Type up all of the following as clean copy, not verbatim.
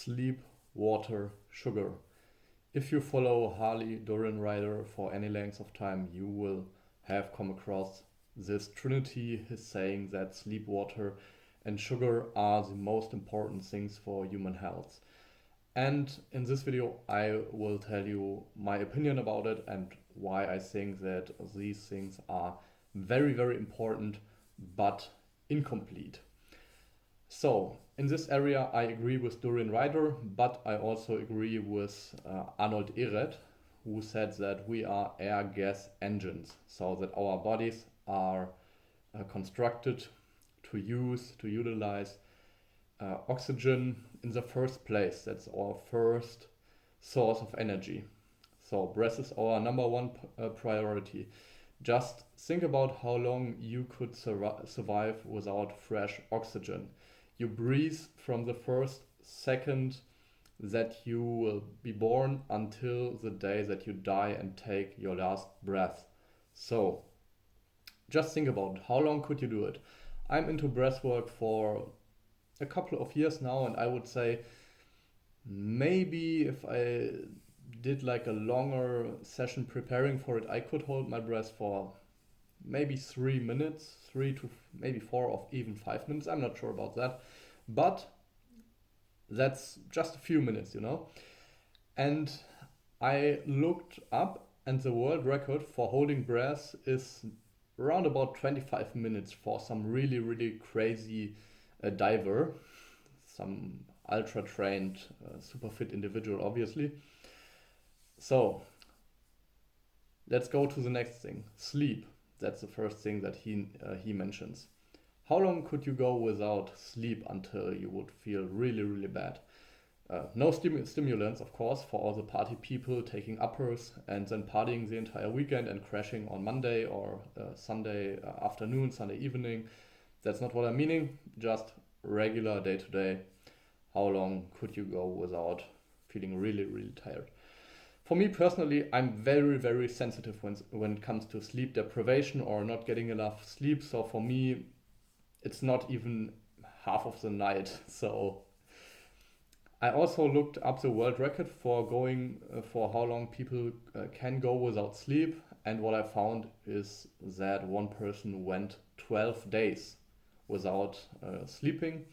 sleep, water, sugar. If you follow Harley Duran Rider for any length of time, you will have come across this trinity, his saying that sleep, water, and sugar are the most important things for human health. And in this video, I will tell you my opinion about it and why I think that these things are very, very important but incomplete. So, in this area, I agree with Durian Ryder, but I also agree with Arnold Ehret, who said that we are air gas engines, so that our bodies are constructed to utilize oxygen in the first place. That's our first source of energy. So, breath is our number one priority. Just think about how long you could survive without fresh oxygen. You breathe from the first second that you will be born until the day that you die and take your last breath. So, just think about how long could you do it. I'm into breathwork for a couple of years now, and I would say maybe if I did like a longer session preparing for it, I could hold my breath for maybe 3 minutes, 3 to maybe 4 or even 5 minutes. I'm not sure about that, but that's just a few minutes. And I looked up, and the world record for holding breath is around about 25 minutes for some really, really crazy diver, some ultra trained, super fit individual, obviously. So let's go to the next thing, sleep. That's the first thing that he mentions. How long could you go without sleep until you would feel really, really bad? No stimulants, of course, for all the party people taking uppers and then partying the entire weekend and crashing on Monday or Sunday afternoon, Sunday evening. That's not what I'm meaning, just regular day to day. How long could you go without feeling really, really tired? For me personally, I'm very, very sensitive when it comes to sleep deprivation or not getting enough sleep. So for me, it's not even half of the night. So I also looked up the world record for going for how long people can go without sleep. And what I found is that one person went 12 days without sleeping.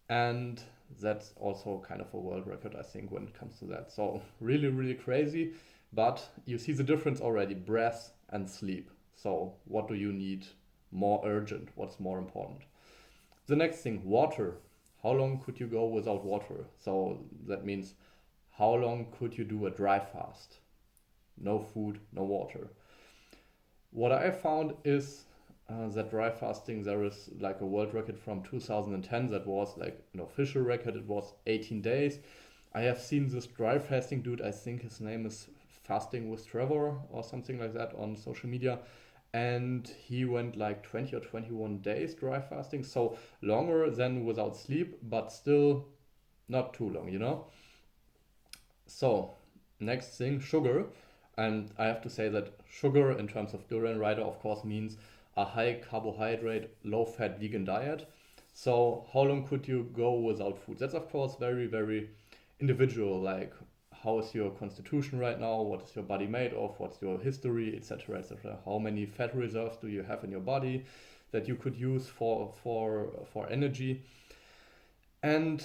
And that's also kind of a world record, I think, when it comes to that. So really, really crazy. But you see the difference already, breath and sleep. So what do you need more urgent? What's more important? The next thing, water. How long could you go without water? So that means how long could you do a dry fast? No food, no water. What I found is that dry fasting, there is like a world record from 2010 that was like an official record. It was 18 days. I have seen this dry fasting dude, I think his name is Fasting with Trevor or something like that on social media. And he went like 20 or 21 days dry fasting. So longer than without sleep, but still not too long. So, next thing, sugar. And I have to say that sugar, in terms of Duran Rider, of course, means a high carbohydrate, low fat vegan diet. So, how long could you go without food? That's, of course, very, very individual. Like, how is your constitution right now? What is your body made of? What's your history, etc., etc. How many fat reserves do you have in your body that you could use for energy? And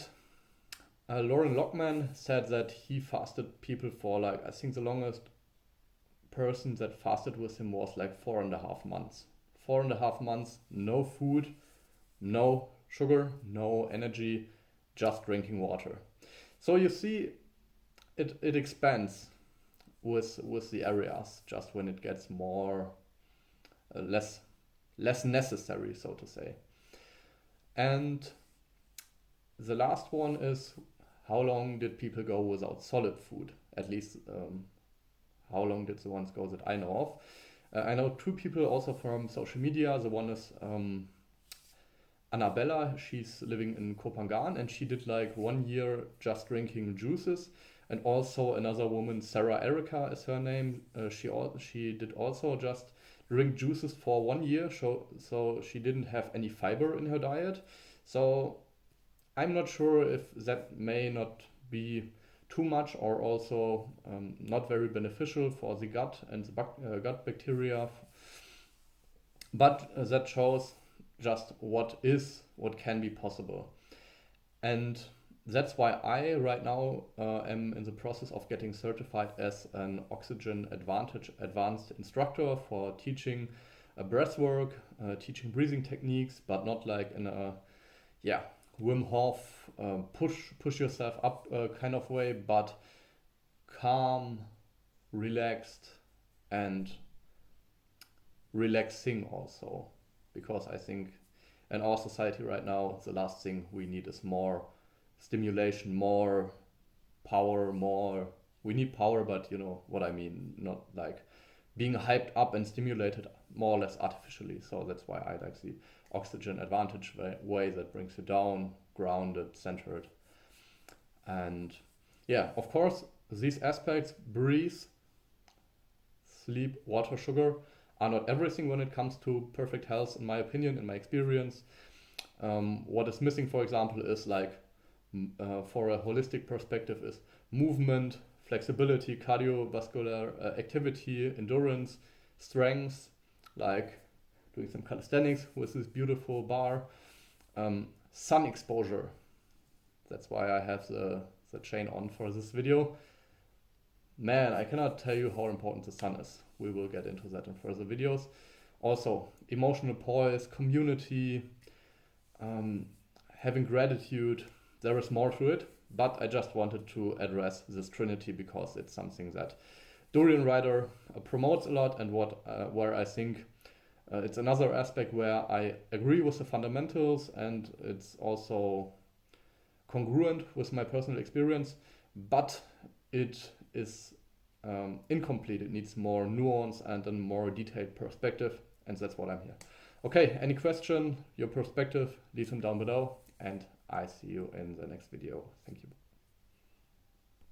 Lauren Lockman said that he fasted people for like, I think the longest person that fasted with him was like 4.5 months. 4.5 months, no food, no sugar, no energy, just drinking water. So you see, it expands with the areas just when it gets more less necessary, so to say. And the last one is how long did people go without solid food? At least how long did the ones go that I know of? I know two people also from social media. The one is Annabella. She's living in Kopangan and she did like 1 year just drinking juices. And also another woman, Sarah Erica is her name. She did also just drink juices for 1 year. So she didn't have any fiber in her diet. So I'm not sure if that may not be too much or also not very beneficial for the gut and the gut bacteria. But that shows just what can be possible. And that's why I right now am in the process of getting certified as an Oxygen Advantage advanced instructor for teaching breathwork, teaching breathing techniques, but not like in a Wim Hof push yourself up kind of way, but calm, relaxed, and relaxing also, because I think in our society right now the last thing we need is more stimulation, more power, more we need power, but you know what I mean, not like being hyped up and stimulated more or less artificially. So that's why I like the Oxygen Advantage way that brings you down, grounded, centered. And yeah, of course these aspects, breathe, sleep, water, sugar, are not everything when it comes to perfect health, in my opinion, in my experience. What is missing, for example, is like for a holistic perspective is movement, flexibility, cardiovascular activity, endurance, strength, like doing some calisthenics with this beautiful bar, sun exposure. That's why I have the chain on for this video. Man, I cannot tell you how important the sun is. We will get into that in further videos. Also, emotional poise, community, having gratitude. There is more to it, but I just wanted to address this trinity because it's something that Dorian Ryder promotes a lot, and where I think it's another aspect where I agree with the fundamentals, and it's also congruent with my personal experience, but it is incomplete. It needs more nuance and a more detailed perspective, and that's what I'm here. Okay, any question, your perspective, leave them down below, and I see you in the next video. Thank you.